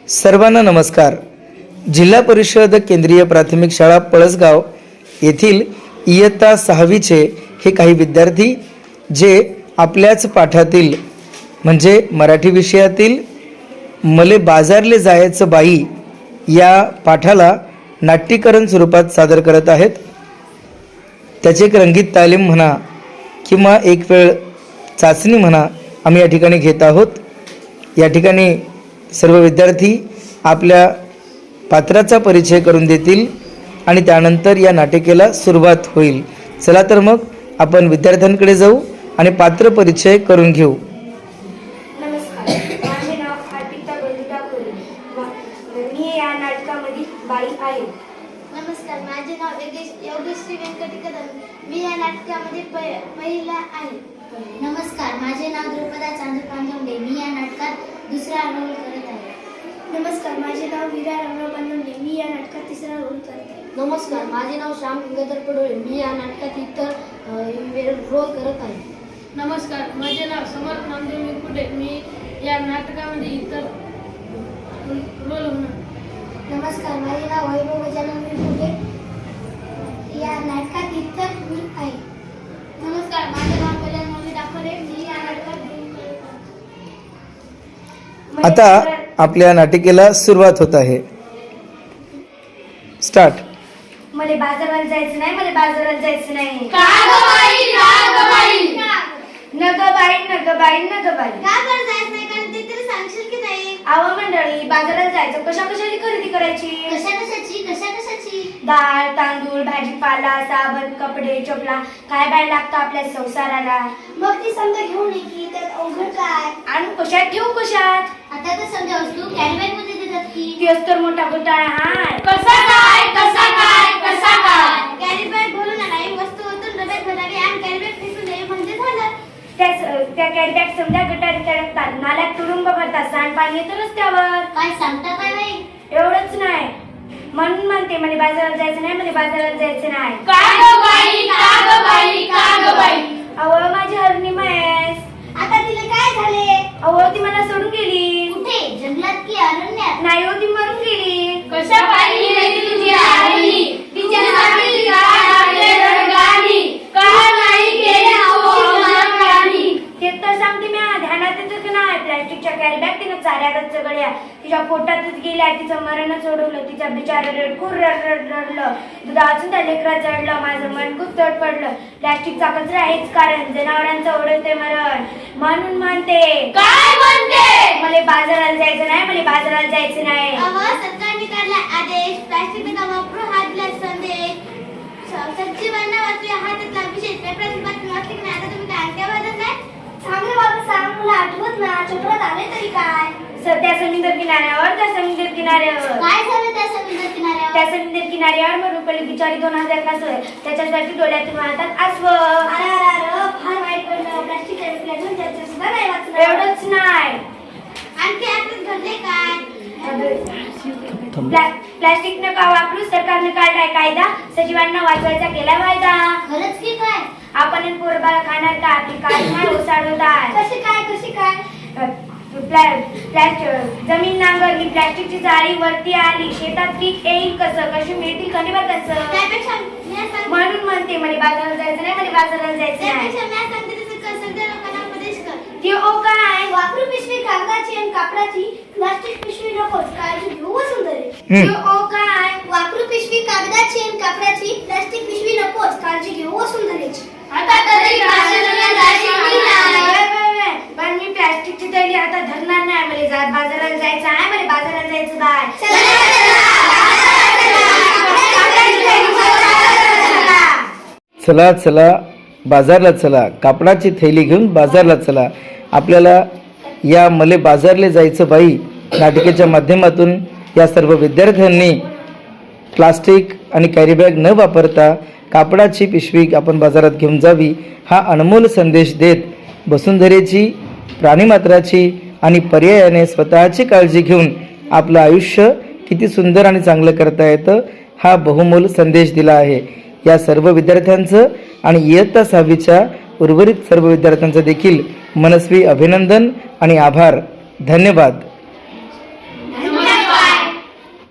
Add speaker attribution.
Speaker 1: सर्वांना नमस्कार। जिल्हा परिषद केंद्रीय प्राथमिक शाळा पळसगाव येथील इयत्ता 6वीचे हे काही विद्यार्थी जे आपल्याच पाठातील म्हणजे मराठी विषयातील मले बाजारले जायचं बाई या पाठाला नाट्यीकरण स्वरूपात सादर करत आहेत। त्याचे एक रंगीत तालीम म्हणा किंवा एक वेळ चाचणी म्हणा आम्ही या ठिकाणी घेत आहोत। या ठिकाणी सर्व विद्यार्थी आपल्या पात्राचा परिचय करून देतील आणि त्यानंतर या नाटिकेला सुरुवात होईल। चला तर मग आपण विद्यार्थ्यांकडे जाऊ आणि पात्र परिचय करून घेऊ।
Speaker 2: नमस्कार, माझे नाव अर्पिता गोविंदा कोरे। मी या नाटकामध्ये बाई आहे।
Speaker 3: नमस्कार, माझे नाव योगेश्री व्यंकटी कदम। मी या नाटकामध्ये महिला आहे। नमस्कार, माझे नाव द्रुपदा चांदूरपांडे। मी या नाटकात दुसरा रोल करत आहे।
Speaker 2: नमस्कार, माझे नाव वीरा रामराव पांडे। मी या नाटकात तिसरा रोल करते।
Speaker 3: नमस्कार, माझे नाव श्याम गंगाधर पडोळे। मी या नाटकात इतर रोल करत आहे।
Speaker 4: नमस्कार, माझे नाव समर्थ नामदेव निकुटे। मी या नाटकामध्ये इतर रोल होणार।
Speaker 3: नमस्कार, माझे नाव वैभव गजानन निकुटे। या नाटकात इतर मी आहे। नमस्कार, माझे नाव कल्याण मौली डाकरे। मी या नाटकात
Speaker 1: आता आपल्या नाटिकेला सुरुवात होत आहे। स्टार्ट।
Speaker 2: मला बाजारात जायचं नाही, मला बाजारात जायचं नाही।
Speaker 3: का ग बाई, का ग बाई?
Speaker 2: नग बाई, नग बाई, नग बाई।
Speaker 3: का बरं जायचं नाही? कारण ते तरी सांगशील की नाही?
Speaker 2: आव मंडळी, बाजारात जायचं कशाची खरेदी करायची?
Speaker 3: कशाची?
Speaker 2: डाळ, तांदूळ, भाजीपाला, साबण, कपडे, चपला काय बाय लागतं आपल्या संसाराला।
Speaker 3: मग ती समजा घेऊन ये की त्यात अवघड काय?
Speaker 2: आणि कशात ठेवू कशात?
Speaker 3: आता तर समजा वस्तू कॅरी बॅग मध्ये देतात की?
Speaker 2: तेच तर मोठा घोटाळा हाय।
Speaker 3: कसा काय? कॅरी बॅग भरून आणावी, वस्तू ओतून डब्यात भरावी आणि कॅरी बॅग फेकून द्यावी म्हणजे झालं।
Speaker 2: त्या कॅरी बॅग समजा गटारीत अडकतात, नाल्यात तुडुंब भरतात, सांडपाणी येतं रस्त्यावर।
Speaker 3: काय सांगता काय बाई?
Speaker 2: एवढंच नाही, म्हणून म्हणते मला बाजारात जायचं नाही, मला बाजारात जायचं नाही।
Speaker 3: का ग बाई?
Speaker 2: अहो माझी हरणी म्हैस,
Speaker 3: आता तिला काय झाले?
Speaker 2: अहो ती मला सोडून गेली।
Speaker 3: कुठे? जंगलात की अरण्यात?
Speaker 2: नाही हो, ती मरून गेली।
Speaker 3: कशा पाहिली रे तुझी हरणी? तिच्यासाठी काय झाले रडगाणी? का नाही केले प्राणी?
Speaker 2: ते तर सांगते मी, ध्यानात येतच नाही। प्लॅस्टिकच्या कॅरी बॅग तिनं चाऱ्यागत चगळ्या, तिच्या पोटातच गेल्या, तिचं मरणच ओढवलं, तिच्या बिचारा रडखूर रडलं, दुधातून त्या लेकरा चढलं, माझं मन खूप तडपडलं। प्लॅस्टिकचा कचरा हेच कारण, जनावरांचं ओढवते मरण, म्हणून म्हणते।
Speaker 3: काय म्हणते?
Speaker 2: मला बाजारात जायचं नाही, मला बाजारात जायचं नाही।
Speaker 3: सरकारने काढला आदेश, प्लास्टिक नका वापरू, हा दिला संदेश। सजीवांना वाचूया, हा त्यातला विशेष पेपराची बातमी वाचली की नाही? आता तुम्ही काय अंगठ्या वाजत नाही? सांग रे बाबा सांग, मला आठवत ना, चोपडात आले तरी काय?
Speaker 2: त्या समुद्र किनाऱ्यावर, त्या समुद्र किनाऱ्यावर
Speaker 3: काय झालं त्या समुद्र किनाऱ्यावर?
Speaker 2: त्या समुद्र किनाऱ्यावर मरून पडली बिचारी 2000 कासव, त्याच्यासाठी डोळ्यातून वाहतात आसव।
Speaker 3: अरे फार वाईट पडलं। प्लास्टिक अडकल्यातून त्याचं सुद्धा नाही वाचलं।
Speaker 2: एवढंच नाही,
Speaker 3: आणखी आठवत घडले काय?
Speaker 2: प्लास्टिक नका वापरू, सरकारने काढलाय कायदा, सजीवांना वाचवायचा केला वायदा।
Speaker 3: खरंच की काय?
Speaker 2: आपण पोरबाळा खाणार का? आपली काळी नाही ओसाडवतात।
Speaker 3: कशी काय?
Speaker 2: जमीन नांगरली, प्लास्टिकची जाळी वरती आली, शेतात पीक येईल कसं, कशी मिळतील कनिबर कसं,
Speaker 3: त्यापेक्षा मी सांगते,
Speaker 2: म्हणून म्हणते मला बाजारात जायचं नाही, मला बाजारात जायचं नाही।
Speaker 3: त्यापेक्षा मी सांगते तसं कर, सगळ्या लोकांना उपदेश कर।
Speaker 2: ते ओ काय?
Speaker 3: वापरू पिशवी कागदाची आणि कापडाची, प्लास्टिक पिशवी नकोच, काळजी घेऊ वसुंधरे।
Speaker 2: ते ओ काय?
Speaker 3: वापरू पिशवी कागदाची आणि कापडाची, प्लास्टिक पिशवी नकोच, काळजी घेऊ वसुंधरेची।
Speaker 4: आता तरी बाजाराला जायचं की नाही?
Speaker 2: पण मी प्लास्टिकची थैली आता धरणार नाही, मला बाजारात जायचं आहे, मला बाजारात जायचं बाय।
Speaker 1: चला चला बाजारला चला, कापडाची थैली घेऊन बाजारला चला। आपल्याला या मले बाजारले जायचं बाई नाटिकेच्या माध्यमातून या सर्व विद्यार्थ्यांनी प्लास्टिक आणि कॅरीबॅग न वापरता कापडाची पिशवी आपण बाजारात घेऊन जावी हा अनमोल संदेश देत वसुंधरेची, प्राणीमात्राची आणि पर्यायाने स्वतःची काळजी घेऊन आपलं आयुष्य किती सुंदर आणि चांगलं करता येतं हा बहुमोल संदेश दिला आहे। या सर्व विद्यार्थ्यांचं आणि इयत्ता 6वीच्या उर्वरित सर्व विद्यार्थ्यांचं देखील मनस्वी अभिनंदन आणि आभार। धन्यवाद।